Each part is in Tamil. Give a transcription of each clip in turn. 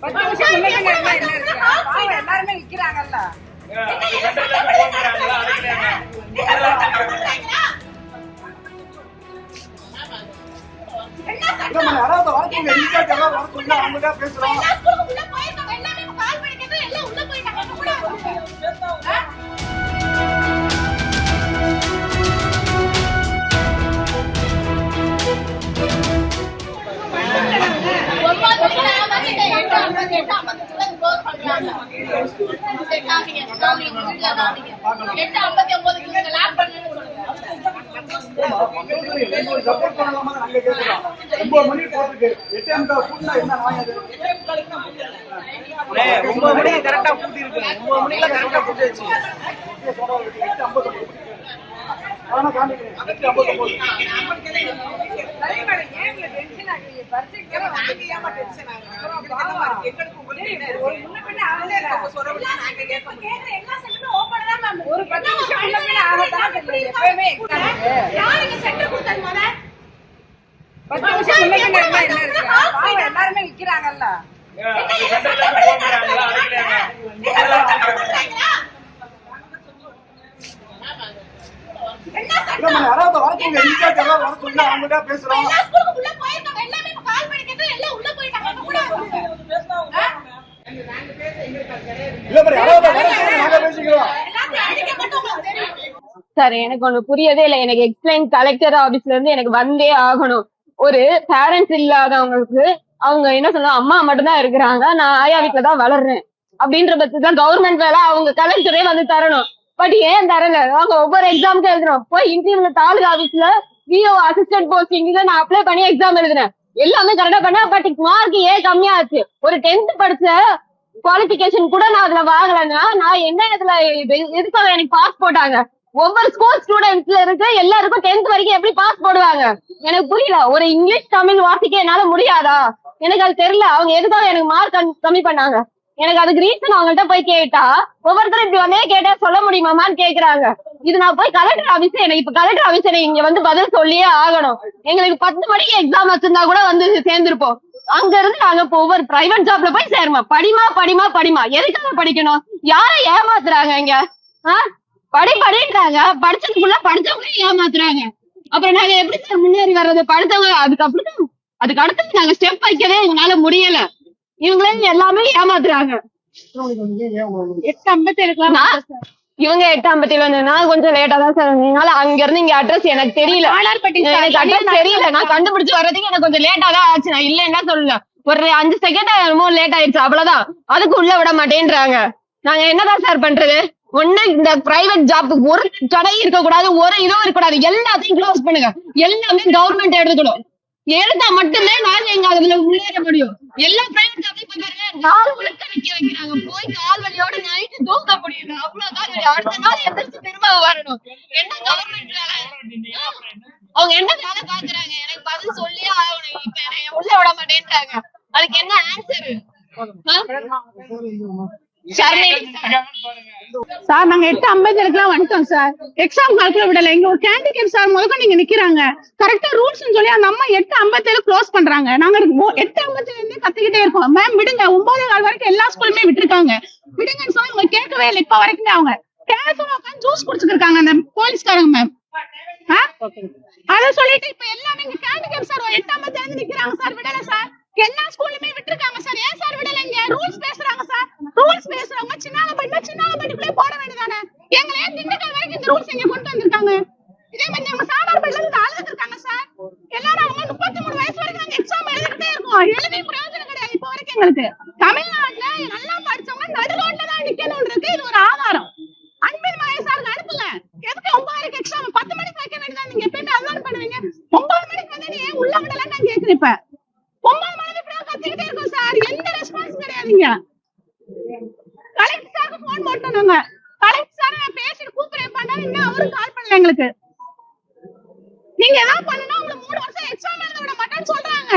10 நிமிஷம் முன்னாடி என்ன இருக்கு? பாவம் எல்லாருமே விக்கிறாங்கல்ல. ஒரு 10 நிமிஷம் முன்னாடி ஆகத்தான் எப்பவுமே 10 நிமிஷம் முன்னாடி என்ன இருக்கு? பாவம் எல்லாருமே விக்கிறாங்கல்ல. சார் எனக்கு ஒண்ணு புரியதே இல்ல. எனக்கு எக்ஸ்பிளைன் கலெக்டர் ஆபீஸ்ல இருந்து எனக்கு வந்தே ஆகணும். ஒரு பேரண்ட்ஸ் இல்லாதவங்களுக்கு அவங்க என்ன சொல்லுவாங்க, அம்மா மட்டும்தான் இருக்கிறாங்க, நான் ஆயா வீட்டுல தான் வளர்றேன் அப்படின்ற பட்சத்தான் கவர்மெண்ட் வேலை அவங்க கலெக்டரே வந்து தரணும். பட் ஏன் தரல? அவங்க ஒவ்வொரு எக்ஸாமுக்கும் எழுதுறோம். போய் இன்டர்வியூல தாலுகா ஆபீஸ்ல விஓ அசிஸ்டன்ட் போஸ்டிங் நான் அப்ளை பண்ணி எக்ஸாம் எழுதுறேன், எல்லாமே கரெக்டா பண்ண. பட் மார்க் ஏன் கம்மியா ஆச்சு? ஒரு 10th படிச்ச குவாலிபிகேஷன் கூட நான் அதுல வாங்கலன்னா நான் என்ன இதுல எதுக்காக எனக்கு பாஸ் போட்டாங்க? ஒவ்வொரு ஸ்கூல் ஸ்டூடெண்ட்ஸ்ல இருக்கு எல்லாருக்கும் 10th வரைக்கும் எப்படி பாஸ் போடுவாங்க? எனக்கு புரியல. ஒரு இங்கிலீஷ் தமிழ் வாசிக்க என்னால முடியாதா? எனக்கு அது தெரியல. அவங்க எதுக்காக எனக்கு மார்க் கம்மி பண்ணாங்க? எனக்கு அதுக்கு ரீசன் அவங்கள்ட்ட போய் கேட்டா ஒவ்வொருத்தரும் இப்படி வந்தே கேட்டா சொல்ல முடியுமாமான்னு கேக்குறாங்க. இது நான் போய் கலெக்டர் ஆபீஸ், எனக்கு இப்ப கலெக்டர் ஆபீஸ் இங்க வந்து பதில் சொல்லியே ஆகணும். எங்களுக்கு 10 மணிக்கு எக்ஸாம் வச்சிருந்தா கூட வந்து சேர்ந்திருப்போம். அங்க இருந்து நாங்க இப்போ ஒவ்வொரு பிரைவேட் ஜாப்ல போய் சேருமா? படிமா எதுக்காக படிக்கணும்? யாரை ஏமாத்துறாங்க இங்க? படின்றாங்க, படிச்சதுக்குள்ள படிச்சவங்களே ஏமாத்துறாங்க. அப்புறம் நாங்க எப்படி சார் முன்னேறி வர்றது? படித்தவங்க அதுக்கு அடுத்து நாங்க ஸ்டெப் வைக்கவே எங்களால முடியல. இவங்களே எல்லாமே ஏமாத்துறாங்க. 8:57 இவங்க 8:57 வந்ததுனா கொஞ்சம் லேட்டா தான் சார் வந்தீங்கனால அங்க இருந்து இங்க அட்ரஸ் எனக்கு தெரியல. எனக்கு அட்ரஸ் தெரியல. நான் கண்டுபிடிச்சு வர்றதுக்கு எனக்கு கொஞ்சம் லேட்டா தான் ஆச்சு. நான் இல்லைன்னா சொல்லல, ஒரு 5 செகண்ட் என்னமோ லேட் ஆயிடுச்சு, அவ்வளவுதான். அதுக்கு உள்ள விட மாட்டேன்றாங்க. நாங்க என்னதான் சார் பண்றது? ஒண்ணு இந்த பிரைவேட் ஜாப்புக்கு ஒரு கடை இருக்க கூடாது, ஒரு இதுவும் இருக்கக்கூடாது, எல்லாத்தையும் க்ளோஸ் பண்ணுங்க. எல்லாமே கவர்மெண்ட் எடுத்துக்கணும். எடுத்தா மட்டுமே நாங்க எங்க அதுல முன்னேற முடியும். எல்லா பிரைவேட் ஜாப்லயும் பாருங்க, நாள் முழுக்க நிக்க வைக்கிறாங்க. போய் கால் வலியோட நைட்டு தூக்க முடியல, அவ்வளவுதான். அடுத்த நாள் எந்திரிச்சு திரும்ப வரணும். என்ன கவர்மெண்ட் வேலை? அவங்க என்ன வேலை பாக்குறாங்க? எனக்கு பதில் சொல்லியே ஆகணும். இப்ப என்னை உள்ள விட மாட்டேன்றாங்க. அதுக்கு என்ன ஆன்சர்? சார் நாங்க 8:50 வந்துட்டோம் சார். எக்ஸாம் காலத்துல விடல. எங்க ஒரு கேண்டிடேட் சார் முதல்ல நீங்க நிக்கிறாங்க. கரெக்டா ரூல்ஸ் சொல்லி அந்த அம்மா 8:57 க்ளோஸ் பண்றாங்க. நாங்க 8:50 இருந்தே கத்திக்கிட்டே இருக்கோம். மேம் விடுங்க, 9:15 வரைக்கும் எல்லா ஸ்கூலுமே விட்டுருக்காங்க, விடுங்கன்னு சொல்லி அவங்க கேட்கவே இல்லை. இப்ப வரைக்குமே அவங்க கேஷுவலா உட்காந்து ஜூஸ் குடிச்சுக்கிருக்காங்க அந்த போலீஸ்காரங்க மேம். அத சொல்லிட்டு இப்ப எல்லாமே இங்க கேண்டிடேட் சார் 8:57 நிக்கிறாங்க சார். விடல சார், எல்லா ஸ்கூலுமே விட்டுருக்காங்க சார். ஏன் சார் விடலைங்க? ரூல்ஸ் பேசுறாங்க சார். ரூல்ஸ் பேசுறவங்க சின்னாலப்பட்டிக்குள்ளே போட வேண்டியதானே? எங்களை திண்டுக்கல் வரைக்கும் இந்த ரூல்ஸ் இங்க கொண்டு வந்திருக்காங்க. இதே மாதிரி நம்ம சாதாரண இருந்து அழுதுட்டு இருக்காங்க சார். எல்லாரும் அவங்க 33 வயசு வரைக்கும் நாங்க எக்ஸாம் எழுதிக்கிட்டே இருக்கோம். எழுதி பிரயோஜனம் கிடையாது இப்ப வரைக்கும் எங்களுக்கு. தமிழ்நாட்டுல நல்லா படிச்சவங்க நடுரோட்ல தான் நிக்கணும்ன்றது இது ஒரு ஆதாரம். அன்பின் மகேசாருக்கு அனுப்புங்க. எதுக்கு 9:00 எக்ஸாம் 10 மணிக்கு வைக்க வேண்டியதான்? நீங்க எப்பயுமே அதுதான் பண்ணுவீங்க. 9 மணிக்கு வந்து ஏன் உள்ள விடலன்னு நான் கேக்குறேன். இப்ப 9 மணிக்கு கத்திக்கிட்டே இருக்கோம் சார். எந்த ரெஸ்பான்ஸ் கிடையாதுங்க. கலெக்டர் சாருக்கு போன் போட்டோம். கலெக்டர் சார் நான் பேசிட்டு கூப்பிடுறேன் பண்ணாரு, இன்னும் அவரும் கால் பண்ணல எங்களுக்கு. நீங்க ஏதாவது பண்ணா உங்களுக்கு 3 வருஷம் எக்ஸாம் எழுத விட மாட்டேன்னு சொல்றாங்க.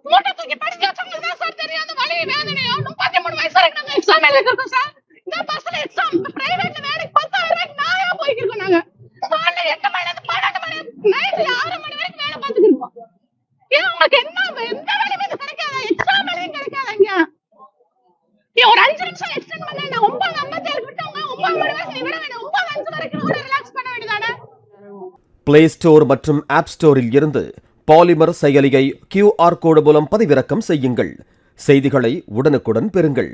மூட்டை தூக்கி படிச்சு வச்சவங்களுக்கு தான் சார் தெரியும் அந்த வலி வேதனையோ. 33 வயசு வரைக்கும் நாங்க எக்ஸாம் எழுதிருக்கோம் சார். இந்த பஸ்ல எக்ஸாம் பிரைவேட்ல வேலைக்கு 10,000 ரூபாய்க்கு நாயா போய்க்கிருக்கோம். நாங்க காலைல 8 மணில இருந்து 12 மணி நைட்ல 6 மணி வரைக்கும் வேலை பார்த்துட்டு இருக்கோம். ஏன் உங்களுக்கு என்ன எந்த வேலையுமே கிடைக்காதா? எக்ஸாம் எழுதி கிடைக்காதா? 50 வயசு விட வேணும் 30 வயசு வரைக்கும் கூட ரிலாக்ஸ் பண்ண வேண்டியதானே? பிளே ஸ்டோர் மற்றும் ஆப் ஸ்டோரில் இருந்து பாலிமர் செயலியை QR கோடு மூலம் பதிவிறக்கம் செய்யுங்கள். செய்திகளை உடனுக்குடன் பெறுங்கள்.